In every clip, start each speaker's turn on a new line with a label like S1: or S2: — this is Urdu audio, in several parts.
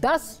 S1: 10,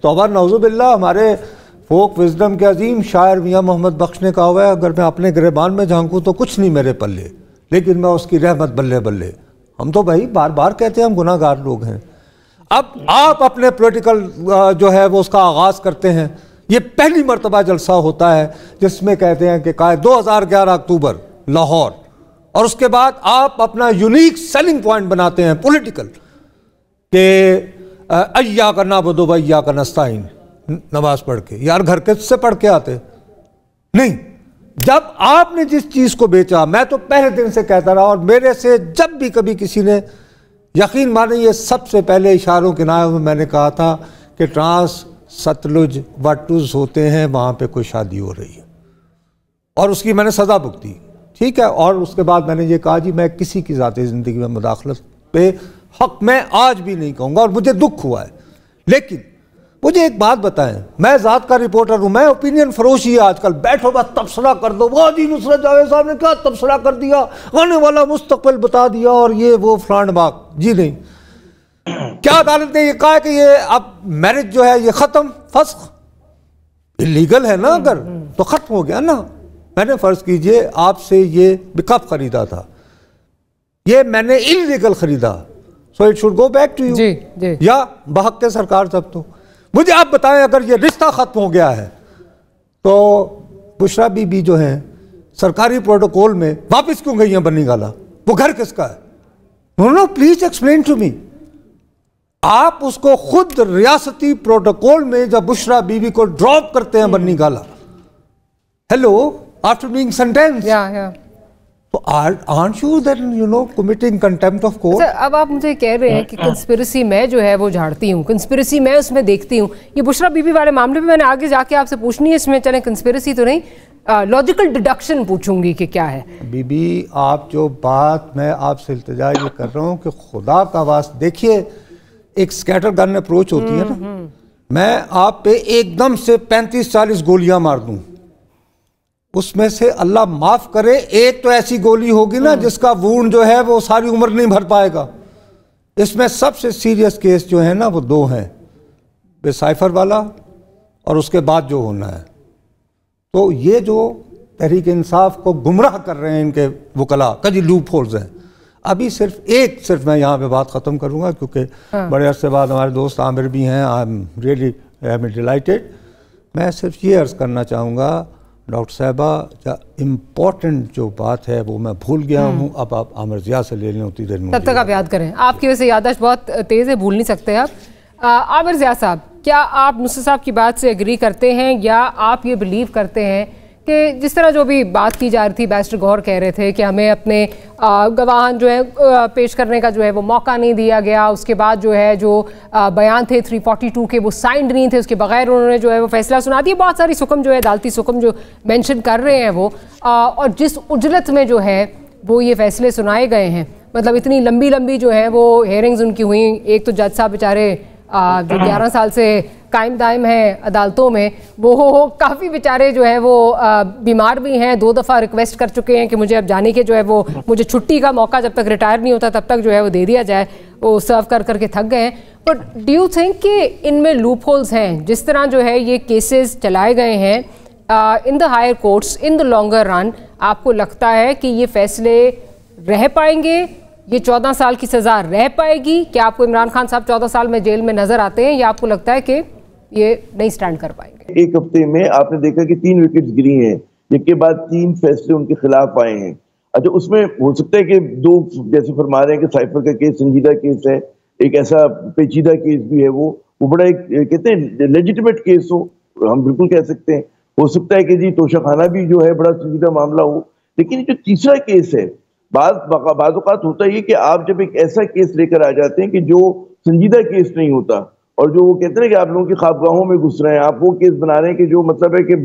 S2: توبہ نعوذ باللہ. ہمارے فوک وزڈم کے عظیم شاعر میاں محمد بخش نے کہا ہوا ہے اگر میں اپنے گریبان میں جھانکوں تو کچھ نہیں میرے پلے, لیکن میں اس کی رحمت بلے بلے. ہم تو بھائی بار بار کہتے ہیں ہم گناہ گار لوگ ہیں. اب آپ اپنے پولیٹیکل جو ہے وہ اس کا آغاز کرتے ہیں. یہ پہلی مرتبہ جلسہ ہوتا ہے جس میں کہتے ہیں کہ 2011 اکتوبر لاہور, اور اس کے بعد آپ اپنا یونیک سیلنگ پوائنٹ بناتے ہیں پولیٹیکل کہ ایاک نعبد و ایاک نستعین نماز پڑھ کے. یار گھر کے سے پڑھ کے آتے نہیں. جب آپ نے جس چیز کو بیچا, میں تو پہلے دن سے کہتا رہا, اور میرے سے جب بھی کبھی کسی نے, یقین مانیں یہ سب سے پہلے اشاروں کے نائب میں نے کہا تھا کہ ٹرانس ستلج وٹوز ہوتے ہیں, وہاں پہ کوئی شادی ہو رہی ہے, اور اس کی میں نے سزا بھگتی, ٹھیک ہے. اور اس کے بعد میں نے یہ کہا جی میں کسی کی ذاتی زندگی میں مداخلت پہ حق میں آج بھی نہیں کہوں گا, اور مجھے دکھ ہوا ہے. لیکن مجھے ایک بات بتائیں, میں ذات کا رپورٹر ہوں, میں اوپینین فروشی ہے آج کل, بیٹھو بس تبصرہ کر دو, وہ جی نصرت جاوید صاحب نے کیا تبصرہ کر دیا, آنے والا مستقبل بتا دیا, اور یہ وہ فلان باغ. جی نہیں, کیا عدالت نے یہ کہا کہ یہ اب میرج جو ہے یہ ختم, فسخ لیگل ہے نا, اگر تو ختم ہو گیا نا. میں نے فرض کیجئے آپ سے یہ کب خریدا تھا, یہ میں نے انلیگل خریدا, so it should go back to you.
S1: جی جی,
S2: یا بحق کے سرکار. تب تو مجھے آپ بتائیں اگر یہ رشتہ ختم ہو گیا ہے تو بشرا بی بی جو ہیں سرکاری پروٹوکول میں واپس کیوں گئی ہیں بنی گالا, وہ گھر کس کا ہے؟ نو پلیز ایکسپلین ٹو می. آپ اس کو خود ریاستی پروٹوکول میں جب بشرا بی بی کو ڈراپ کرتے ہیں بنی گالا, ہیلو, after being sentenced, تو aren't you then committing contempt of court?
S1: اب آپ مجھے کہہ رہے ہیں کہ کنسپیرسی میں جو ہے وہ جھاڑتی ہوں, کنسپیرسی میں اس میں دیکھتی ہوں. یہ بشرا بی بی والے معاملے پہ میں نے آگے جا کے آپ سے پوچھنی ہے, اس میں چلیں کنسپیرسی تو نہیں, لاجیکل ڈیڈکشن پوچھوں گی کہ کیا ہے.
S2: بی بی آپ جو بات میں آپ سے التجا یہ کر رہا ہوں کہ خدا کا واسطہ دیکھیے, ایک سکیٹر گن اپروچ ہوتی ہے نا, میں آپ پہ ایک دم سے 35-40 گولیاں مار دوں, اس میں سے اللہ معاف کرے ایک تو ایسی گولی ہوگی نا جس کا وونڈ جو ہے وہ ساری عمر نہیں بھر پائے گا. اس میں سب سے سیریس کیس جو ہے نا وہ 2 ہیں, بے سائفر والا اور اس کے بعد جو ہونا ہے. تو یہ جو تحریک انصاف کو گمراہ کر رہے ہیں ان کے وکلاء کا جی لوپ ہولز ہیں. ابھی صرف میں یہاں پہ بات ختم کروں گا کیونکہ بڑے عرصے بعد ہمارے دوست عامر بھی ہیں. I am really delighted. میں صرف یہ عرض کرنا چاہوں گا ڈاکٹر صاحبہ, امپورٹنٹ جو بات ہے وہ میں بھول گیا ہوں, اب آپ عامر ضیاء سے لے لیں اتنی دیر میں,
S1: تب تک آپ یاد کریں. آپ کی وجہ سے یادداشت بہت تیز ہے, بھول نہیں سکتے آپ. عامر ضیاء صاحب, کیا آپ نصرت صاحب کی بات سے اگری کرتے ہیں یا آپ یہ بلیو کرتے ہیں کہ جس طرح جو بھی بات کی جا رہی تھی, بیرسٹر گوہر کہہ رہے تھے کہ ہمیں اپنے گواہان جو ہے پیش کرنے کا جو ہے وہ موقع نہیں دیا گیا, اس کے بعد جو ہے جو بیان تھے 342 کے وہ سائنڈ نہیں تھے, اس کے بغیر انہوں نے جو ہے وہ فیصلہ سنا دیا, بہت ساری سکم جو ہے عدالتی سکم جو مینشن کر رہے ہیں وہ, اور جس اجلت میں جو ہے وہ یہ فیصلے سنائے گئے ہیں, مطلب اتنی لمبی جو ہیں وہ ہیئرنگز ان کی ہوئیں. ایک تو جج صاحب بیچارے جو 11 سال سے قائم دائم ہیں عدالتوں میں, وہ کافی بیچارے جو ہے وہ بیمار بھی ہیں, 2 دفعہ ریکویسٹ کر چکے ہیں کہ مجھے اب جانے کے جو ہے وہ مجھے چھٹی کا موقع جب تک ریٹائر نہیں ہوتا تب تک جو ہے وہ دے دیا جائے, وہ سرو کر کے تھک گئے ہیں. بٹ ڈو یو تھنک کہ ان میں لوپ ہولز ہیں جس طرح جو ہے یہ کیسز چلائے گئے ہیں in the higher courts in the longer run, آپ کو لگتا ہے کہ یہ فیصلے رہ پائیں گے, یہ 14 سال کی سزا رہ پائے گی؟ کیا آپ کو عمران خان صاحب 14 سال میں جیل میں نظر آتے ہیں یا آپ کو لگتا ہے کہ یہ نہیں سٹینڈ کر پائیں گے؟
S3: ایک ہفتے میں آپ نے دیکھا کہ 3 وکٹس گری ہیں, جن کے بعد 3 فیصلے ان کے خلاف آئے ہیں. اچھا, اس میں ہو سکتا ہے کہ 2 جیسے فرما رہے ہیں کہ سائفر کا کیس سنجیدہ کیس ہے, ایک ایسا پیچیدہ کیس بھی ہے, وہ بڑا ایک کہتے ہیں لیجیٹمیٹ کیس ہو, ہم بالکل کہہ سکتے ہیں. ہو سکتا ہے کہ جی توشہ خانہ بھی جو ہے بڑا سنجیدہ معاملہ ہو. لیکن جو تیسرا کیس ہے, بعض اوقات ہوتا ہے کہ آپ جب ایک ایسا کیس لے کر آ جاتے ہیں کہ جو سنجیدہ کیس نہیں ہوتا, اور جو وہ کہتے ہیں کہ آپ لوگوں کی خوابگاہوں میں گھس رہے ہیں, آپ وہ کیس بنا رہے ہیں کہ جو مطلب ہے کہ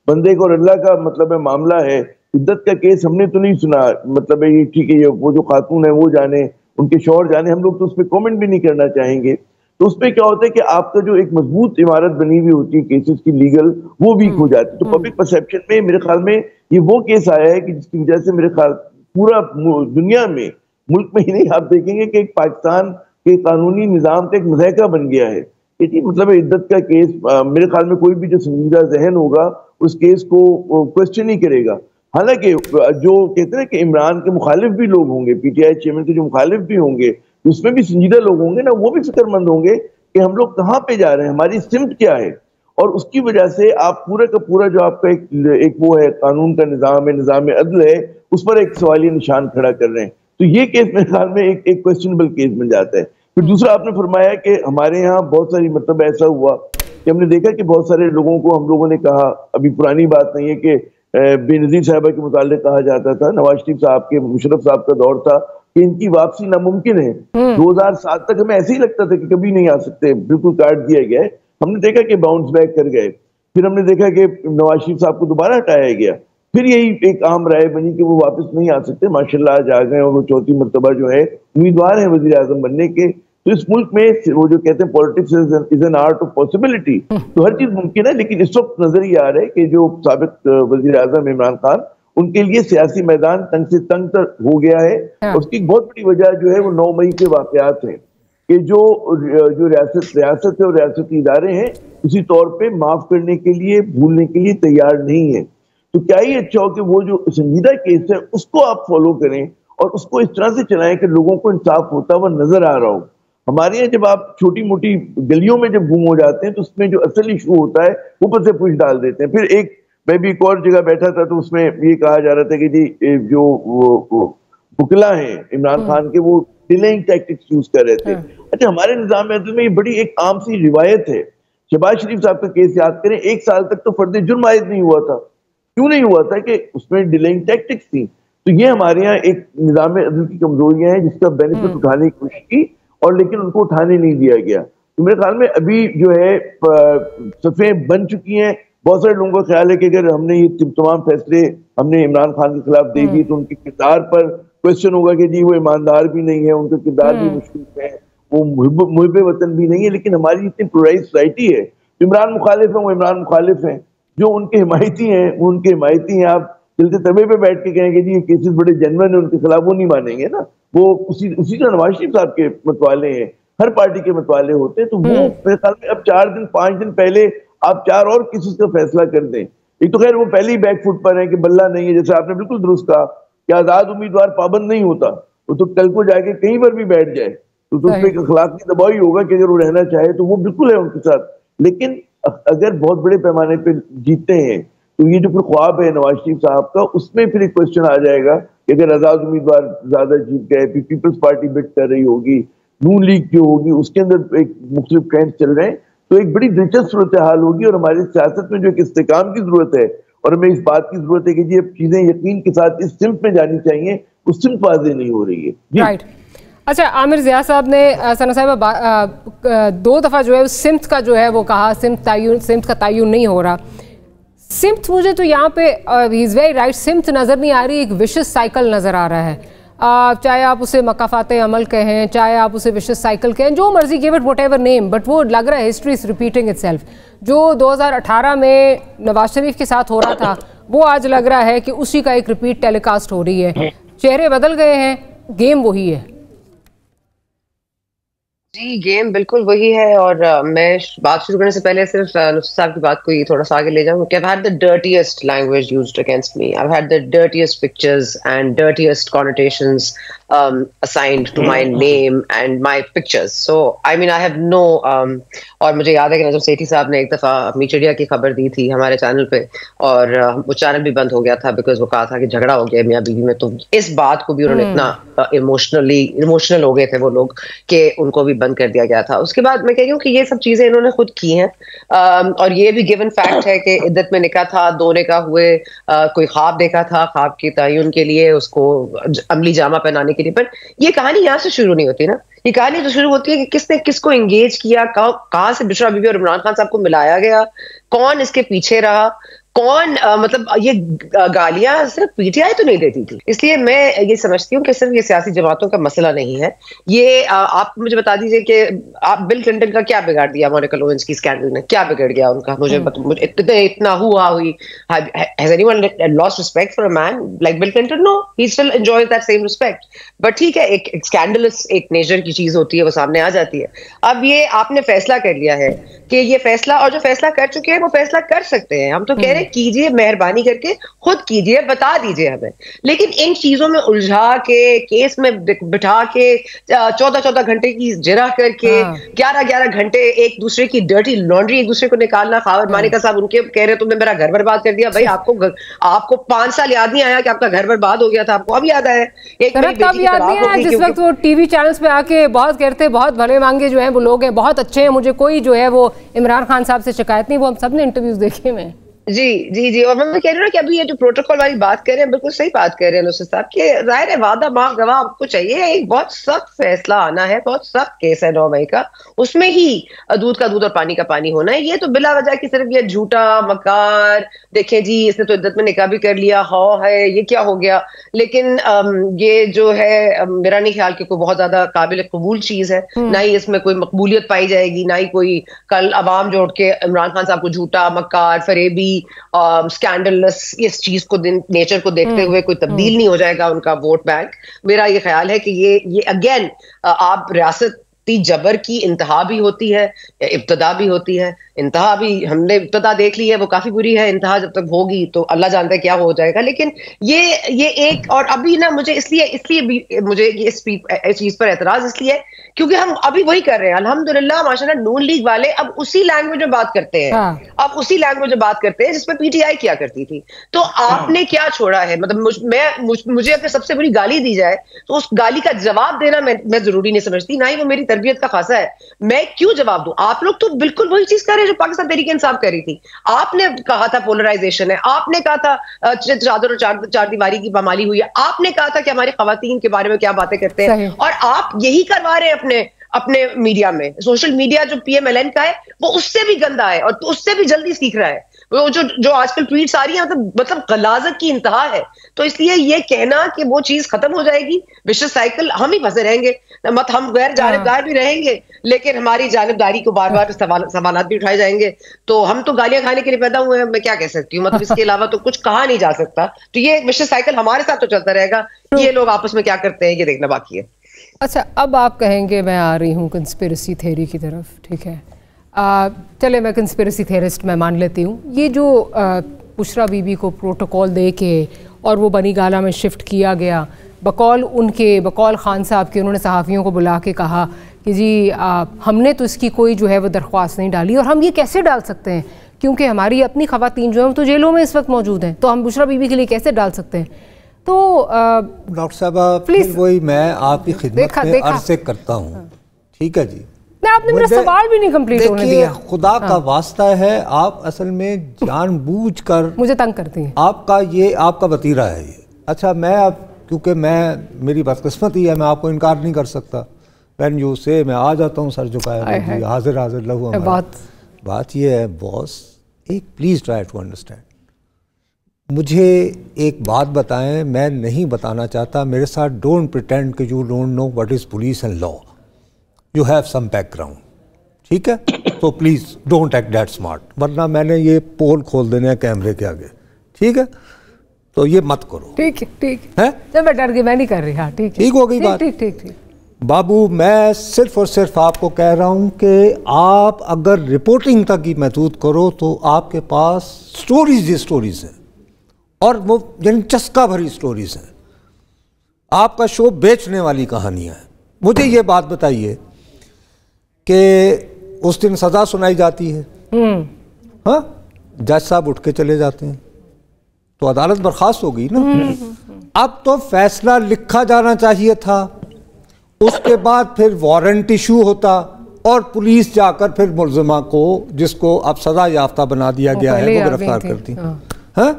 S3: بندے کو اور اللہ کا مطلب ہے معاملہ ہے. عدت کا کیس ہم نے تو نہیں سنا, مطلب ہے یہ ٹھیک ہے, وہ جو خاتون ہے وہ جانے, ان کے شوہر جانے, ہم لوگ تو اس پہ کومنٹ بھی نہیں کرنا چاہیں گے. تو اس پہ کیا ہوتا ہے کہ آپ کا جو ایک مضبوط عمارت بنی ہوئی ہوتی ہے کیسز کی لیگل, وہ ویک ہو جاتی ہے. تو پبلک پرسیپشن میں میرے خیال میں یہ وہ کیس آیا ہے کہ جس کی وجہ سے میرے خیال پورا دنیا میں ملک میں ہی نہیں، آپ دیکھیں گے کہ ایک پاکستان کے قانونی نظام کا ایک مذائقہ بن گیا ہے کہ جی مطلب عدت کا کیس، میرے خیال میں کوئی بھی جو سنجیدہ ذہن ہوگا اس کیس کو کوشچن نہیں کرے گا. حالانکہ جو کہتے ہیں کہ عمران کے مخالف بھی لوگ ہوں گے، پی ٹی آئی چیئرمین کے جو مخالف بھی ہوں گے، اس میں بھی سنجیدہ لوگ ہوں گے نا، وہ بھی فکر مند ہوں گے کہ ہم لوگ کہاں پہ جا رہے ہیں، ہماری سمت کیا ہے. اور اس کی وجہ سے آپ پورا کا پورا جو آپ کا ایک وہ ہے قانون کا نظام ہے، نظام عدل ہے، اس پر ایک سوالیہ نشان کھڑا کر رہے ہیں. تو یہ کیس میرے خیال میں ایک کویسچنبل کیس بن جاتا ہے. پھر دوسرا آپ نے فرمایا کہ ہمارے یہاں بہت ساری مطلب ایسا ہوا کہ ہم نے دیکھا کہ بہت سارے لوگوں کو ہم لوگوں نے کہا، ابھی پرانی بات نہیں ہے، کہ بے نظیر صاحبہ کے متعلق کہا جاتا تھا، نواز شریف صاحب کے، مشرف صاحب کا دور تھا کہ ان کی واپسی ناممکن ہے. 2007 تک ہمیں ایسے ہی لگتا تھا کہ کبھی نہیں آ سکتے، بالکل کاٹ دیا گیا ہے. ہم نے دیکھا کہ باؤنس بیک کر گئے. پھر ہم نے دیکھا کہ نواز شریف صاحب کو دوبارہ ہٹایا گیا. پھر یہی ایک عام رائے بنی کہ وہ واپس نہیں آ سکتے. ماشاءاللہ آج آ گئے اور وہ چوتھی مرتبہ جو ہے امیدوار ہیں وزیر اعظم بننے کے. تو اس ملک میں وہ جو کہتے ہیں politics is an art of possibility, تو ہر چیز ممکن ہے. لیکن اس وقت نظر یہ آ رہا ہے کہ جو سابق وزیر اعظم عمران خان، ان کے لیے سیاسی میدان تنگ سے تنگ تر ہو گیا ہے. اور اس کی ایک بہت بڑی وجہ جو ہے وہ 9 مئی کے واقعات ہیں کہ جو ریاست ہے اور ریاستی ادارے ہیں اسی طور پہ معاف کرنے کے لیے، بھولنے کے لیے تیار نہیں ہے. تو کیا ہی اچھا ہو کہ وہ جو سنجیدہ کیس ہے اس کو آپ فالو کریں اور اس کو اس طرح سے چلائیں کہ لوگوں کو انصاف ہوتا ہوا نظر آ رہا ہو. ہمارے یہاں جب آپ چھوٹی موٹی گلیوں میں جب گم ہو جاتے ہیں تو اس میں جو اصل ایشو ہوتا ہے اوپر سے پوچھ ڈال دیتے ہیں. پھر میں بھی ایک اور جگہ بیٹھا تھا تو اس میں یہ کہا جا رہا تھا کہ جی جو وکلا ہیں عمران خان کے، وہ ڈیلیئنگ ٹیکٹکس یوز کر رہے تھے. اچھا، ہمارے نظام عدل میں یہ بڑی ایک عام سی روایت ہے. شہباز شریف صاحب کا کیس یاد کریں، 1 سال تک تو فرد جرم عائد نہیں ہوا تھا. کیوں نہیں ہوا تھا؟ کہ اس میں ڈیلیئنگ ٹیکٹکس تھی. تو یہ ہمارے یہاں ایک نظام عدل کی کمزوریاں ہیں جس کا بینیفٹ اٹھانے کی کوشش کی اور لیکن ان کو اٹھانے نہیں دیا گیا. تو میرے خیال میں ابھی جو ہے صفیں بن چکی ہیں. بہت سارے لوگوں کا خیال ہے کہ اگر ہم نے یہ تمام فیصلے ہم نے عمران خان کے خلاف دے دیے تو ان کے کردار پر کوشچن ہوگا کہ جی وہ ایماندار بھی نہیں ہے، ان کا کردار بھی مشکل ہے، وہ محب وطن بھی نہیں ہے. لیکن ہماری اتنی پلورائز سوسائٹی ہے، عمران مخالف ہیں وہ عمران مخالف ہیں، جو ان کے حمایتی ہیں وہ ان کے حمایتی ہیں. آپ چلتے طبے پہ بیٹھ کے کہیں گے جی یہ کیسز بڑے جنون ہیں ان کے خلاف، وہ نہیں مانیں گے نا. وہ اسی طرح نواز شریف صاحب کے متوالے ہیں، ہر پارٹی کے متوالے ہوتے ہیں. تو وہ میرے خیال میں اب 4-5 دن پہلے آپ 4 اور کیسز کا فیصلہ کر دیں. ایک تو خیر وہ پہلے ہی بیک فٹ پر ہیں کہ بلہ نہیں ہے، جیسے آپ نے بالکل درست کہا کہ آزاد امیدوار پابند نہیں ہوتا، وہ تو کل کو جا کے کہیں پر بھی بیٹھ جائے تو اس پہ اخلاقی دباؤ ہی ہوگا کہ اگر وہ رہنا چاہے تو وہ بالکل ہے ان کے ساتھ. لیکن اگر بہت بڑے پیمانے پہ جیتتے ہیں تو یہ جو پھر خواب ہے نواز شریف صاحب کا، اس میں پھر ایک کوشچن آ جائے گا کہ اگر آزاد امیدوار زیادہ جیت گئے، پیپلز پارٹی بٹ کر رہی ہوگی، نون لیگ جو ہوگی اس کے اندر ایک مختلف ٹرینڈ چل رہے ہیں، تو ایک بڑی دلچسپ صورتحال ہوگی. اور ہماری سیاست میں جو ایک استحکام کی ضرورت ہے اور ہمیں اس بات کی ضرورت ہے کہ جی اب چیزیں یقین کے ساتھ اس سمت میں جانی چاہیے، اس سمت واضح نہیں ہو رہی ہے.
S1: رائٹ. اچھا، عامر ضیاء صاحب نے ثنا صاحبہ 2 دفعہ جو ہے اس سمت کا جو ہے وہ کہا سمت کا تعین نہیں ہو رہا. سمت مجھے تو یہاں پہ ہی از ویری رائٹ، سمت نظر نہیں آ رہی، ایک وشس سائیکل نظر آ رہا ہے. چاہے آپ اسے مقافات عمل کہیں، چاہے آپ اسے وشس سائیکل کہیں، جو مرضی give it what ever name, but وہ لگ رہا ہے history is repeating it self. جو 2018 میں نواز شریف کے ساتھ ہو رہا تھا وہ آج لگ رہا ہے کہ اسی کا ایک ریپیٹ ٹیلی کاسٹ ہو رہی ہے. چہرے بدل گئے ہیں، گیم وہی ہے.
S4: جی گیم بالکل وہی ہے. اور میں بات شروع کرنے سے پہلے صرف نصرت صاحب کی بات کو ہی تھوڑا سا آگے لے جاؤں کہ I've had the dirtiest language used against me. I've had the dirtiest pictures and dirtiest connotations assigned to my name and my pictures. So I mean I have no اور مجھے یاد ہے کہ نجم سیٹھی صاحب نے ایک دفعہ اپنی چڑیا کی خبر دی تھی ہمارے چینل پہ اور وہ چینل بھی بند ہو گیا تھا بیکاز وہ کہا تھا کہ جھگڑا ہو گیا میاں بیوی میں. تو اس بات کو بھی انہوں نے اتنا ایموشنل ہو گئے تھے وہ لوگ کہ ان کو بھی بند کر دیا گیا تھا. اس کے بعد میں کہہ رہی ہوں کہ یہ سب چیزیں انہوں نے خود کی ہیں اور یہ بھی گیون فیکٹ ہے کہ عدت میں نکاح تھا، 2 نکاح ہوئے، کوئی خواب دیکھا تھا، خواب کی تعین کے لیے اس کو عملی جامہ پہنانے کے لیے. پر یہ کہانی یہاں سے شروع نہیں ہوتی نا، یہ کہانی تو شروع ہوتی ہے کہ کس نے کس کو انگیج کیا، کہاں سے بشرا بی بی اور عمران خان صاحب کو ملایا گیا، کون اس کے پیچھے رہا، کون مطلب یہ گالیاں صرف پی ٹی آئی تو نہیں دیتی تھی. اس لیے میں یہ سمجھتی ہوں کہ صرف یہ سیاسی جماعتوں کا مسئلہ نہیں ہے. یہ آپ مجھے بتا دیجئے کہ آپ بل کلنٹن کا کیا بگاڑ دیا مونیکا لیوینسکی اسکینڈل نے, کیا بگڑ گیا ان کا؟ مجھے اتنا ہوا ہوئی. Has anyone lost respect for a man like Bill Clinton? No, he still enjoys that same respect. But ٹھیک ہے, ایک اسکینڈلس ایک نیچر کی چیز ہوتی ہے, وہ سامنے آ جاتی ہے. اب یہ آپ نے فیصلہ کر لیا ہے کہ یہ فیصلہ, اور جو فیصلہ کر چکے ہیں وہ فیصلہ کر سکتے ہیں. ہم تو کہہ رہے ہیں کیجئے, مہربانی کر کے خود کیجئے, بتا دیجئے ہمیں. لیکن ان چیزوں میں الجھا کے, کیس میں بٹھا کے, 14 گھنٹے کی جرح کر کے, 11 گھنٹے ایک دوسرے کی ڈرٹی لانڈری ایک دوسرے کو نکالنا. خاور مانیکا صاحب ان کے کہہ رہے تم نے میرا گھر برباد کر دیا. بھائی آپ کو 5 سال یاد نہیں آیا کہ آپ کا گھر برباد ہو گیا تھا؟ آپ کو اب یاد آیا؟
S1: تب یاد نہیں آیا جس وقت وہ ٹی وی چینلز پہ آ کے بہت کہتے, بہت بھلے مانگے جو ہیں وہ لوگ ہیں, بہت اچھے ہیں, مجھے کوئی جو ہے وہ عمران خان صاحب سے شکایت نہیں. وہ ہم سب نے انٹرویوز دیکھے میں.
S4: جی اور میں کہہ رہی ہوں کہ ابھی یہ جو پروٹوکول والی بات کر رہے ہیں, بالکل صحیح بات کر رہے ہیں نصرت صاحب, کہ ظاہر ہے وعدہ ماہ گواہ آپ کو چاہیے. ایک بہت سخت فیصلہ آنا ہے, بہت سخت کیس ہے 9 مئی کا, اس میں ہی دودھ کا دودھ اور پانی کا پانی ہونا ہے. یہ تو بلا وجہ کی صرف یہ جھوٹا مکار, دیکھیں جی اس نے تو عدت میں نکاح بھی کر لیا, ہے یہ کیا ہو گیا. لیکن یہ جو ہے میرا نہیں خیال کہ کوئی بہت زیادہ قابل قبول چیز ہے, نہ ہی اس میں کوئی مقبولیت پائی جائے گی, نہ ہی کوئی کل عوام جو اٹھ کے عمران خان صاحب کو جھوٹا مکار فریبی اسکینڈلس اس چیز کو نیچر کو دیکھتے ہوئے کوئی تبدیل نہیں ہو جائے گا ان کا ووٹ بینک. میرا یہ خیال ہے کہ یہ اگین آپ ریاست جبر کی انتہا بھی ہوتی ہے, ابتدا بھی ہوتی ہے. انتہا بھی ہم نے ابتدا دیکھ لی ہے, وہ کافی بری ہے. انتہا جب تک ہوگی تو اللہ جانتا ہے کیا ہو جائے گا. لیکن یہ ایک, اور ابھی نا مجھے اس لیے بھی مجھے اس چیز پر اعتراض اس لیے کیونکہ ہم ابھی وہی کر رہے ہیں الحمدللہ ماشاءاللہ. نون لیگ والے اب اسی لینگویج میں بات کرتے ہیں, اب اسی لینگویج میں بات کرتے ہیں جس میں پی ٹی آئی کیا کرتی تھی. تو آپ نے کیا چھوڑا ہے؟ مطلب مجھے اگر سب سے بڑی گالی دی جائے تو اس گالی کا جواب دینا میں ضروری نہیں سمجھتی, نہ ہی وہ میری تربیت کا خاصہ ہے. میں کیوں جواب دوں؟ آپ لوگ تو بالکل وہی چیز کر رہے ہیں جو پاکستان تحریک انصاف کر رہی تھی. آپ نے کہا تھا پولرائزیشن ہے, آپ نے کہا تھا چادر اور چار دیواری کی پامالی ہوئی ہے, آپ نے کہا تھا کہ ہمارے خواتین کے بارے میں کیا باتیں کرتے ہیں, اور آپ یہی کروا رہے ہیں اپنے میڈیا میں. سوشل میڈیا جو پی ایم ایل این کا ہے وہ اس سے بھی گندا ہے اور اس سے بھی جلدی سیکھ رہا ہے. وہ جو آج کل ٹویٹس آ رہی ہیں مطلب غلاظت کی انتہا ہے. تو اس لیے یہ کہنا کہ وہ چیز ختم ہو جائے گی, وشس سائیکل, ہم ہی پھنسے رہیں گے. ہم غیر جانبدار بھی رہیں گے لیکن ہماری جانبداری کو بار بار سوالات بھی اٹھائے جائیں گے. تو ہم تو گالیاں کھانے کے لیے پیدا ہوئے ہیں, میں کیا کہہ سکتی ہوں, مطلب اس کے علاوہ تو کچھ کہا نہیں جا سکتا. تو یہ وشس سائیکل ہمارے ساتھ تو چلتا رہے گا, یہ لوگ آپس میں کیا کرتے ہیں یہ دیکھنا باقی ہے.
S1: اچھا, اب آپ کہیں گے میں آ رہی ہوں کنسپیرسی تھیوری کی طرف, ٹھیک ہے, چلے میں کنسپیرسی تھیورسٹ میں مان لیتی ہوں. یہ جو بشرا بی بی کو پروٹوکول دے کے اور وہ بنی گالہ میں شفٹ کیا گیا, بقول خان صاحب کے, انہوں نے صحافیوں کو بلا کے کہا کہ جی ہم نے تو اس کی کوئی جو ہے وہ درخواست نہیں ڈالی, اور ہم یہ کیسے ڈال سکتے ہیں کیونکہ ہماری اپنی خواتین جو ہیں وہ تو جیلوں میں اس وقت موجود ہیں, تو ہم بشرا بی بی کے لیے کیسے ڈال سکتے ہیں؟ تو
S2: ڈاکٹر صاحب پھر وہی میں آپ کی خدمت میں عرض کرتا ہوں, ٹھیک ہے جی,
S1: آپ نے میرا سوال بھی نہیں کمپلیٹ ہونے دیا.
S2: خدا کا واسطہ ہے, آپ اصل میں جان بوجھ کر
S1: مجھے تنگ کرتی ہیں.
S2: آپ کا وتیرہ ہے یہ. اچھا, میں اب کیونکہ میری بدقسمتی ہے, میں آپ کو انکار نہیں کر سکتا. وین یو سے میں آ جاتا ہوں سر جھکائے جی, حاضر لہو. بات یہ ہے باس, ایک پلیز ٹرائی ٹو انڈرسٹینڈ. مجھے ایک بات بتائیں, میں نہیں بتانا چاہتا, میرے ساتھ ڈونٹ پریٹینڈ کہ you don't know what is police and law. You have some background, ٹھیک ہے, تو please don't act that smart, ورنہ میں نے یہ پول کھول دینے ہیں کیمرے کے آگے, ٹھیک ہے, تو یہ مت کرو. ٹھیک ہے,
S1: میں ڈر گئی, میں نہیں کر رہی. ہاں ٹھیک
S2: ہو گئی بات.
S1: ٹھیک
S2: بابو, میں صرف اور صرف آپ کو کہہ رہا ہوں کہ آپ اگر رپورٹنگ تک ہی محدود کرو تو آپ کے پاس سٹوریز ہیں, اور وہ یعنی چسکا بھری سٹوریز ہیں. آپ کا شو بیچنے والی کہانیاں ہیں. مجھے یہ بات بتائیے کہ اس دن سزا سنائی جاتی ہے, ہاں, جج صاحب اٹھ کے چلے جاتے ہیں تو عدالت برخاست ہو گئی نا. اب تو فیصلہ لکھا جانا چاہیے تھا, اس کے بعد پھر وارنٹ ایشو ہوتا اور پولیس جا کر پھر ملزمہ کو, جس کو اب سزا یافتہ بنا دیا گیا ہے, وہ گرفتار کرتی. ہاں,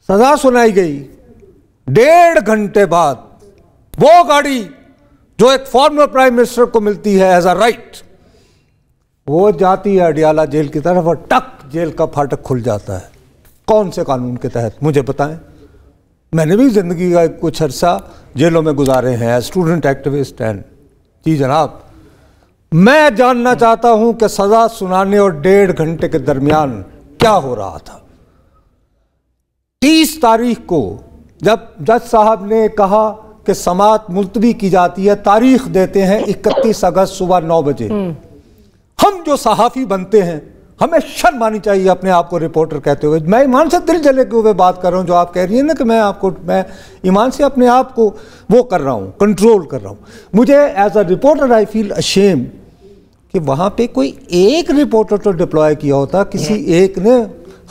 S2: سزا سنائی گئی, 1.5 گھنٹے بعد وہ گاڑی جو ایک فارمر پرائم منسٹر کو ملتی ہے ایز اے رائٹ, وہ جاتی ہے اڈیالہ جیل کی طرف اور ٹک, جیل کا پھاٹک کھل جاتا ہے. کون سے قانون کے تحت مجھے بتائیں. میں نے بھی زندگی کا کچھ عرصہ جیلوں میں گزارے ہیں اسٹوڈنٹ ایکٹیوسٹ اینڈ. جی جناب, میں جاننا چاہتا ہوں کہ سزا سنانے اور 1.5 گھنٹے کے درمیان کیا ہو رہا تھا. 30 تاریخ کو جب جج صاحب نے کہا کہ سماعت ملتوی کی جاتی ہے, تاریخ دیتے ہیں 31 اگست صبح 9 بجے. ہم جو صحافی بنتے ہیں ہمیں شرم آنی چاہیے اپنے آپ کو رپورٹر کہتے ہوئے. میں ایمان سے دل جلے کے ہوئے بات کر رہا ہوں, جو آپ کہہ رہی ہیں نا کہ میں ایمان سے اپنے آپ کو وہ کر رہا ہوں, کنٹرول کر رہا ہوں. مجھے as a reporter I feel ashamed کہ وہاں پہ کوئی ایک رپورٹر تو ڈپلوائے کیا ہوتا, کسی ایک نے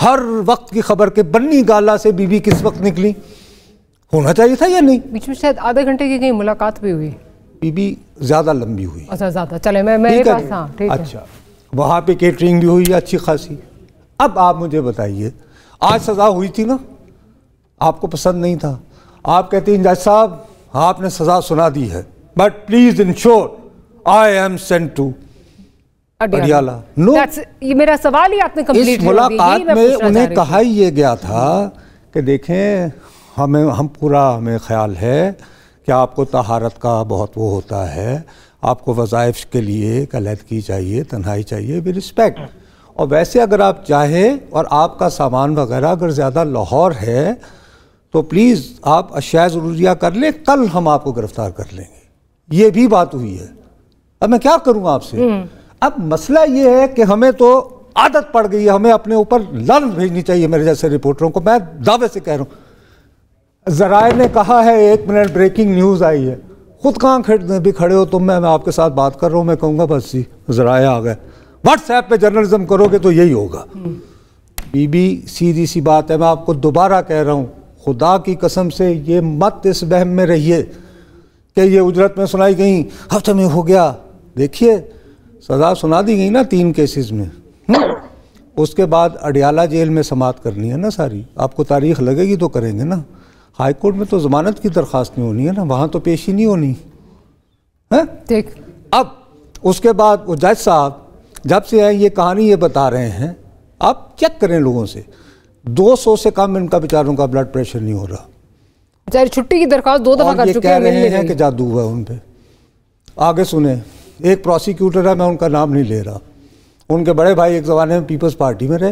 S2: ہر وقت کی خبر کے بنی گالا سے بی بی کس وقت نکلی, ہونا چاہیے تھا یا نہیں؟
S1: بیچ میں شاید آدھے گھنٹے کی کہیں ملاقات بھی ہوئی.
S2: بی بی زیادہ لمبی ہوئی.
S1: اچھا زیادہ, چلے میرے پاس. ہاں ٹھیک ہے.
S2: اچھا, وہاں پہ کیٹرنگ بھی ہوئی اچھی خاصی. اب آپ مجھے بتائیے, آج سزا ہوئی تھی نا, آپ کو پسند نہیں تھا, آپ کہتے ہیں جج صاحب آپ نے سزا سنا دی ہے, but please ensure I am sent to Adiala. No,
S1: یہ میرا سوال ہی آپ نے کمپلیٹ
S2: اس ملاقات میں انہیں کہا ہی یہ گیا تھا کہ دیکھیں ہمیں خیال ہے کہ آپ کو طہارت کا بہت وہ ہوتا ہے, آپ کو وظائف کے لیے علیحدگی چاہیے, تنہائی چاہیے, ود رسپیکٹ. اور ویسے اگر آپ چاہیں اور آپ کا سامان وغیرہ اگر زیادہ لاہور ہے تو پلیز آپ اشیاء ضروریہ کر لیں, کل ہم آپ کو گرفتار کر لیں گے. یہ بھی بات ہوئی ہے. اب میں کیا کروں آپ سے؟ اب مسئلہ یہ ہے کہ ہمیں تو عادت پڑ گئی ہے, ہمیں اپنے اوپر لعنت بھیجنی چاہیے میرے جیسے رپورٹروں کو. میں دعوے سے کہہ رہا ہوں, ذرائع نے کہا ہے 1 منٹ بریکنگ نیوز آئی ہے, خود کہاں بھی کھڑے ہو تم, میں آپ کے ساتھ بات کر رہا ہوں, میں کہوں گا بس جی ذرائع آ گئے. واٹس ایپ پہ جرنلزم کرو گے تو یہی ہوگا. بی بی سیدھی سی بات ہے, میں آپ کو دوبارہ کہہ رہا ہوں, خدا کی قسم سے یہ مت اس وہم میں رہیے کہ یہ اجرت میں سنائی گئی ہفتے میں ہو گیا. دیکھیے سزا سنا دی گئی نا 3 کیسز میں, اس کے بعد اڈیالہ جیل میں سماعت کرنی ہے نا ساری. آپ کو تاریخ لگے گی تو کریں گے نا. ہائی کورٹ میں تو ضمانت کی درخواست نہیں ہونی ہے نا, وہاں تو پیشی نہیں ہونی ہے. اب اس کے بعد وہ جج صاحب جب سے ہیں یہ کہانی یہ بتا رہے ہیں, آپ چیک کریں لوگوں سے, 200 سے کم ان کا بیچاروں کا بلڈ پریشر نہیں ہو رہا.
S1: بیچارے چھٹی کی درخواست 2 دفعہ کر چکے ہیں.
S2: کہہ رہے ہیں کہ جادو ہوا ہے ان پہ. آگے سنیں, ایک پروسیکیوٹر ہے, میں ان کا نام نہیں لے رہا, ان کے بڑے بھائی ایک زمانے میں پیپلز پارٹی میں رہے,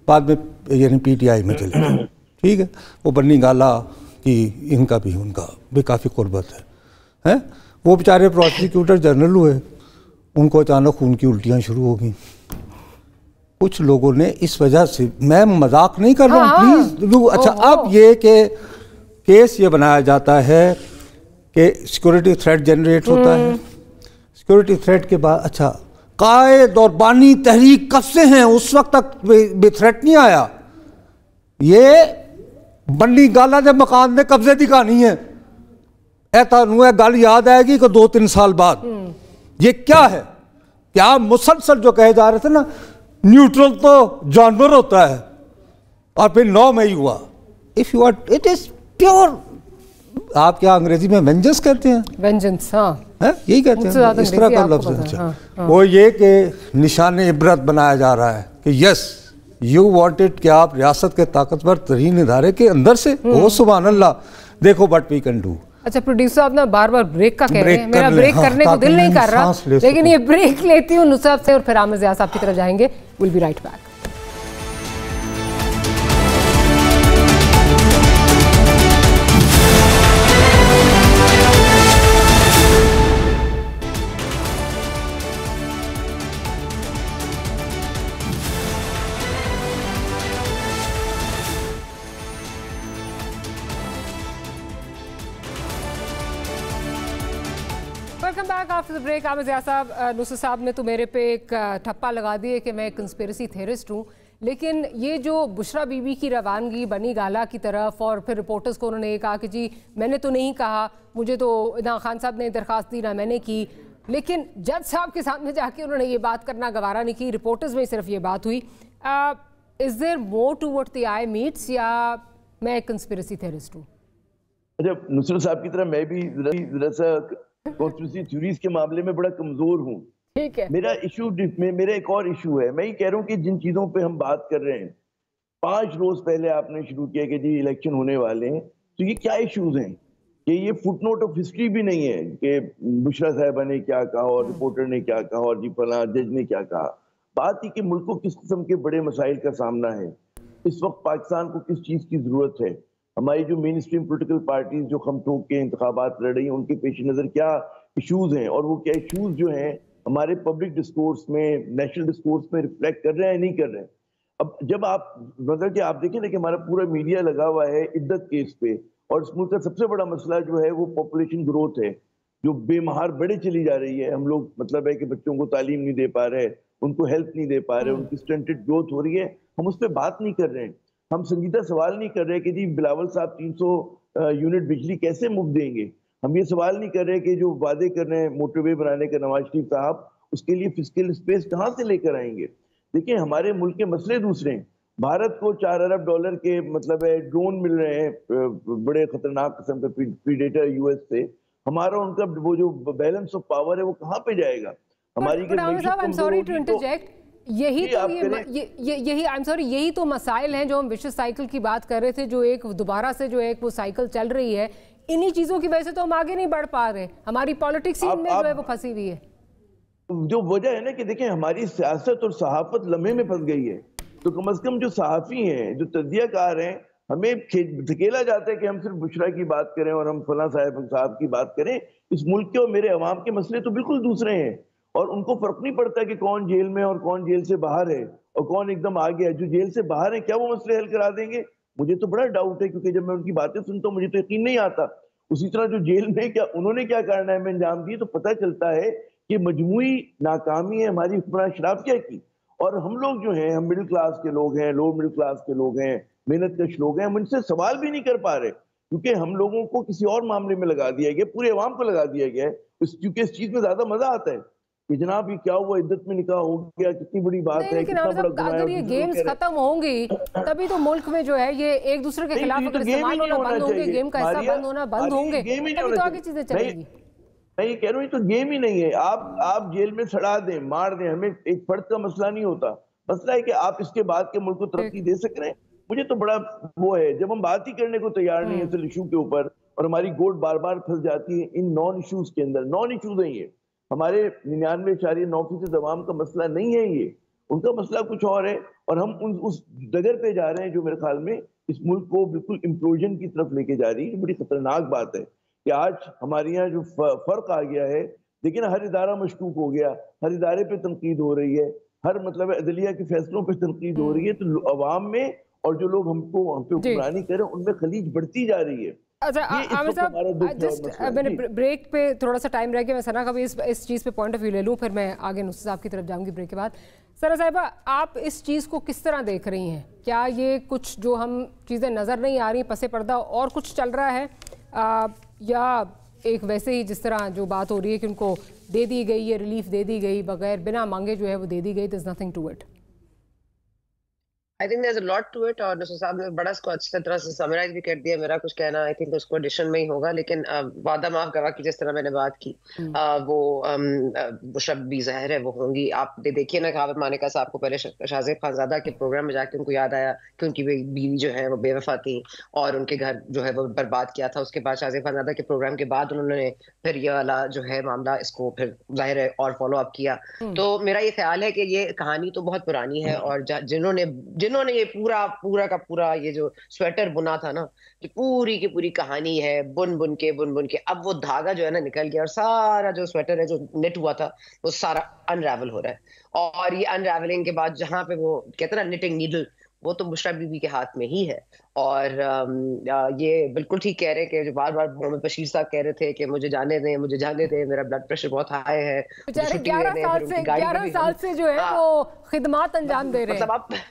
S2: بعد میں یعنی پی ٹی آئی میں چلے گئے. ٹھیک ہے, وہ بنی گالا کی ان کا بھی کافی قربت ہے. وہ بیچارے پروسیکیوٹر جنرل ہوئے, ان کو اچانک خون کی الٹیاں شروع ہو گئیں. کچھ لوگوں نے اس وجہ سے, میں مذاق نہیں کر رہا ہوں پلیز. اچھا, اب یہ کہ کیس یہ بنایا جاتا ہے کہ سیکورٹی تھریٹ جنریٹ ہوتا ہے. سیکورٹی تھریٹ کے بعد اچھا قائد اور بانی تحریک کب سے ہیں, اس وقت تک بے تھریٹ نہیں آیا. یہ بنی گالا جب مکان نے قبضے دی کہانی ہے, گل یاد آئے گی کہ 2-3 سال بعد. یہ کیا ہے, کیا مسلسل جو کہے جا رہے تھے نا نیوٹرل تو جانور ہوتا ہے, اور پھر 9 مئی ہوا. If you are it is pure, آپ کیا انگریزی میں وینجنس کہتے ہیں؟
S1: وینجنس, ہاں
S2: یہی کہتے ہیں, اس طرح کا لفظ ہے. اچھا, وہ یہ کہ نشان عبرت بنایا جا رہا ہے کہ یس یو وانٹڈ کہ آپ ریاست کے طاقتور ترین ادارے کے اندر سے, او سبحان اللہ, دیکھو بٹ وی کین ڈو.
S1: اچھا پروڈیوسر صاحب نا بار بار بریک کا کہہ رہے ہیں, میرا بریک کرنے کو دل نہیں کر رہا, لیکن یہ بریک لیتی ہوں نصرت سے اور پھر عامر ضیاء صاحب کی طرف جائیں گے. Will be right back. Welcome back after the break. Amir Zia sahib, Nusrat صاحب نے تو میرے پہ ایک ٹھپا لگا دی ہے کہ میں کنسپیرسی تھیورسٹ ہوں, لیکن یہ جو بشرا بی بی کی روانگی بنی گالا کی طرف, اور پھر رپورٹرز کو انہوں نے یہ کہا کہ جی میں نے تو نہیں کہا, مجھے تو عدنان خان صاحب نے درخواست دی نہ میں نے کی, لیکن جج صاحب کے سامنے جا کے انہوں نے یہ بات کرنا گوارا نہیں کی. رپورٹرز میں صرف یہ بات ہوئی. Is there more to what the eye meets, یا میں کنسپیرسی تھیورسٹ ہوں؟
S3: اچھا, نصرت صاحب کی طرح میں بھی ذرا سا کنسپیرسی تھیوریز کے معاملے میں بڑا کمزور ہوں.
S1: ٹھیک ہے,
S3: میرا ایک اور ایشو ہے. میں یہ کہہ رہا ہوں کہ جن چیزوں پہ ہم بات کر رہے ہیں, 5 روز پہلے آپ نے شروع کیا کہ جی الیکشن ہونے والے ہیں. تو یہ کیا ایشوز ہیں کہ یہ فٹ نوٹ آف ہسٹری بھی نہیں ہے کہ بشرا صاحبہ نے کیا کہا اور رپورٹر نے کیا کہا اور جی فلاں جج نے کیا کہا. بات یہ کہ ملک کو کس قسم کے بڑے مسائل کا سامنا ہے, اس وقت پاکستان کو کس چیز کی ضرورت ہے, ہماری جو مین اسٹریم پولیٹیکل پارٹیز جو خم ٹوک کے انتخابات لڑ رہی ہیں ان کے پیش نظر کیا ایشوز ہیں, اور وہ کیا ایشوز جو ہیں ہمارے پبلک ڈسکورس میں, نیشنل ڈسکورس میں ریفلیکٹ کر رہے ہیں نہیں کر رہے ہیں. اب جب آپ مطلب کہ آپ دیکھیں نا کہ ہمارا پورا میڈیا لگا ہوا ہے عدت کیس پہ, اور اس ملک کا سب سے بڑا مسئلہ جو ہے وہ پاپولیشن گروتھ ہے جو بے مہار بڑھے چلی جا رہی ہے. ہم لوگ مطلب ہے کہ بچوں کو تعلیم نہیں دے پا رہے, ان کو ہیلپ نہیں دے پا رہے, ان کی سٹنٹڈ گروتھ ہو رہی ہے, ہم اس پہ بات نہیں کر رہے ہیں. ہم سنجیدہ سوال نہیں کر رہے کہ جی بلاول صاحب 300 یونٹ بجلی کیسے مفت دیں گے. ہم یہ سوال نہیں کر رہے کہ جو وعدے کر رہے ہیں موٹر وے بنانے کا نواز شریف صاحب, اس کے لیے فسکل اسپیس کہاں سے لے کر آئیں گے. دیکھیں ہمارے ملک کے مسئلے دوسرے ہیں. بھارت کو $4 ارب کے مطلب ہے ڈرون مل رہے ہیں بڑے خطرناک قسم کا پریڈیٹر یو ایس سے. ہمارا ان کا وہ جو بیلنس آف پاور ہے وہ کہاں پہ جائے گا. ہماری
S1: یہی تو مسائل ہیں جو ہم وشوس سائیکل کی بات کر رہے تھے, جو ایک دوبارہ سے جو ایک وہ سائیکل چل رہی ہے. انہی چیزوں کی وجہ سے تو ہم آگے نہیں بڑھ پا رہے, ہماری پالیٹکس میں جو ہے وہ پھنسی ہوئی ہے.
S3: جو وجہ ہے نا کہ دیکھیں ہماری سیاست اور صحافت لمحے میں پھنس گئی ہے. تو کم از کم جو صحافی ہیں, جو تجزیہ کار ہیں, ہمیں دھکیلا جاتا ہے کہ ہم صرف بشرا کی بات کریں اور ہم فلاں صاحب کی بات کریں. اس ملک کے اور میرے عوام کے مسئلے تو بالکل دوسرے ہیں, اور ان کو فرق نہیں پڑتا کہ کون جیل میں اور کون جیل سے باہر ہے اور کون ایک دم آگے ہے. جو جیل سے باہر ہیں کیا وہ مسئلے حل کرا دیں گے؟ مجھے تو بڑا ڈاؤٹ ہے, کیونکہ جب میں ان کی باتیں سنتا ہوں مجھے تو یقین نہیں آتا. اسی طرح جو جیل میں کیا انہوں نے کیا کارنامے انجام دیے, تو پتہ چلتا ہے کہ مجموعی ناکامی ہے ہماری حکمران اشرافیہ کی. اور ہم لوگ جو ہیں, ہم مڈل کلاس کے لوگ ہیں, لوور مڈل کلاس کے لوگ ہیں, محنت کش لوگ ہیں, ہم ان سے سوال بھی نہیں کر پا رہے کیونکہ ہم لوگوں کو کسی اور معاملے میں لگا دیا گیا, پورے عوام کو لگا دیا گیا ہے. کیونکہ اس چیز میں زیادہ مزہ آتا ہے کہ جناب یہ کیا ہوا, عدت میں نکاح ہو گیا, کتنی بڑی بات ہے, کتنا بڑا گناہ ہے.
S1: اگر یہ گیمز ختم ہوں گی تبھی تو ملک میں جو ہے یہ ایک دوسرے کے خلاف اگر استعمال ہونا بند ہوں گے, گیم کا حصہ بند ہونا بند ہوں گے, تبھی تو آگے چیزیں چلیں گی.
S3: میں یہ کہہ رہا ہوں یہ تو گیم ہی نہیں ہے. آپ جیل میں سڑا دیں, مار دیں, ہمیں ایک فرد کا مسئلہ نہیں ہوتا. مسئلہ ہے کہ آپ اس کے بعد کے ملک کو ترقی دے سک رہے ہیں. مجھے تو بڑا وہ ہے جب ہم بات ہی کرنے کو تیار نہیں ہے اس ایشو کے اوپر, اور ہماری گوٹ بار بار پھنس جاتی ہے ان نان ایشوز کے اندر. نان ایشوز ہیں یہ, ہمارے 99.9% عوام کا مسئلہ نہیں ہے یہ, ان کا مسئلہ کچھ اور ہے. اور ہم اس ڈگر پہ جا رہے ہیں جو میرے خیال میں اس ملک کو بالکل امپلوژن کی طرف لے کے جا رہی ہے. بڑی خطرناک بات ہے کہ آج ہمارے یہاں جو فرق آ گیا ہے, لیکن ہر ادارہ مشکوک ہو گیا, ہر ادارے پہ تنقید ہو رہی ہے, ہر مطلب عدلیہ کے فیصلوں پہ تنقید ہو رہی ہے. تو عوام میں اور جو لوگ ہم پہ حکمرانی کریں ان میں خلیج بڑھتی جا رہی ہے.
S1: اچھا عامر صاحب, میں نے بریک پہ تھوڑا سا ٹائم رہ گیا, میں ثنا کا بھی اس چیز پہ پوائنٹ آف ویو لے لوں, پھر میں آگے نصرت صاحب کی طرف جاؤں گی بریک کے بعد. ثنا صاحبہ, آپ اس چیز کو کس طرح دیکھ رہی ہیں؟ کیا یہ کچھ جو ہم چیزیں نظر نہیں آ رہی پس پردہ اور کچھ چل رہا ہے, یا ایک ویسے ہی جس طرح جو بات ہو رہی ہے کہ ان کو دے دی گئی, یہ ریلیف دے دی گئی بغیر بنا مانگے جو ہے وہ دے دی گئی, there's nothing to it?
S4: I think there's a lot to it, اور نصرت صاحب نے بڑا اس کو اچھی طرح سے سمرائز بھی کر دیا. میرا کچھ کہنا I think اس کو ایڈیشن میں ہی ہوگا, لیکن وعدہ معاف گواہ کی جس طرح میں نے بات کی, وہ شب بھی ظاہر ہے وہ ہوں گی. آپ دیکھیے نا کہاوت مانیکا صاحب کو پہلے شاہ زیب خانزادہ کے پروگرام میں جا کے ان کو یاد آیا کہ ان کی بیوی جو ہے وہ بے وفا تھی اور ان کے گھر جو ہے وہ برباد کیا تھا. اس کے بعد شاہ زیب خانزادہ کے پروگرام کے بعد انہوں نے پھر یہ والا جو ہے معاملہ اس کو پھر ظاہر ہے اور فالو اپ کیا. تو میرا یہ خیال ہے کہ یہ کہانی تو بہت پرانی ہے, اور جنہوں نے یہ پورا کا پورا یہ جو سویٹر بنا تھا نا, کہ پوری کی پوری کہانی ہے بن کے, اب وہ دھاگا جو ہے نا نکل گیا, اور سارا جو سویٹر ہے جو نٹ ہوا تھا وہ سارا انراول ہو رہا ہے. اور یہ انراولنگ کے بعد جہاں پہ وہ کہتے ہیں نا نٹنگ نیڈل, وہ تو بشرا بی بی کے ہاتھ میں ہی ہے. اور یہ بالکل ٹھیک کہہ رہے ہیں کہ جو بار بار محمد بشیر صاحب کہہ رہے تھے کہ مجھے جانے دیں, میرا بلڈ پریشر بہت ہائی ہے,
S1: 11 سال سے جو ہے وہ خدمات انجام دے رہے ہیں.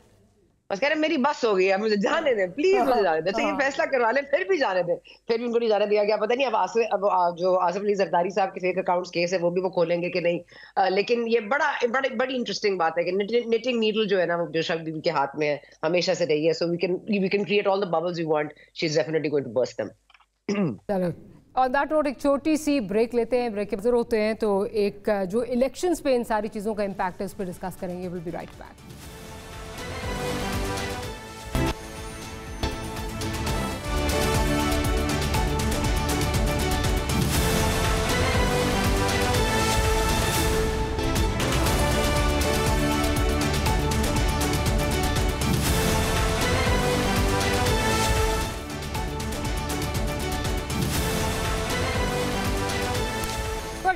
S4: بس کہہ رہے میری بس ہو گئی ہے, مجھے جانے دیں پلیز, مجھے جانے دیں. یہ فیصلہ کروا لیں, پھر بھی جانے دیں, پھر بھی ان کو نہیں جانے دیا گیا. پتہ نہیں اب جو آصف علی زرداری صاحب کے فیک اکاؤنٹس کیس ہے وہ بھی وہ کھولیں گے کہ نہیں. لیکن یہ بڑی انٹرسٹنگ بات ہے کہ نٹنگ نیڈل جو ہے نا وہ جو شب بی بی کے ہاتھ میں ہے, ہمیشہ سے رہی ہے. So we can create all the bubbles we want, she is definitely going to burst them.
S1: چلو آن دیٹ نوٹ ایک چھوٹی سی بریک لیتے ہیں. بریک کے بزر ہوتے ہیں تو ایک جو الیکشنز پہ ان ساری چیزوں کا امپیکٹ ہے اس پہ ڈسکس کریں گے. Will be right back.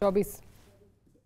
S1: 24।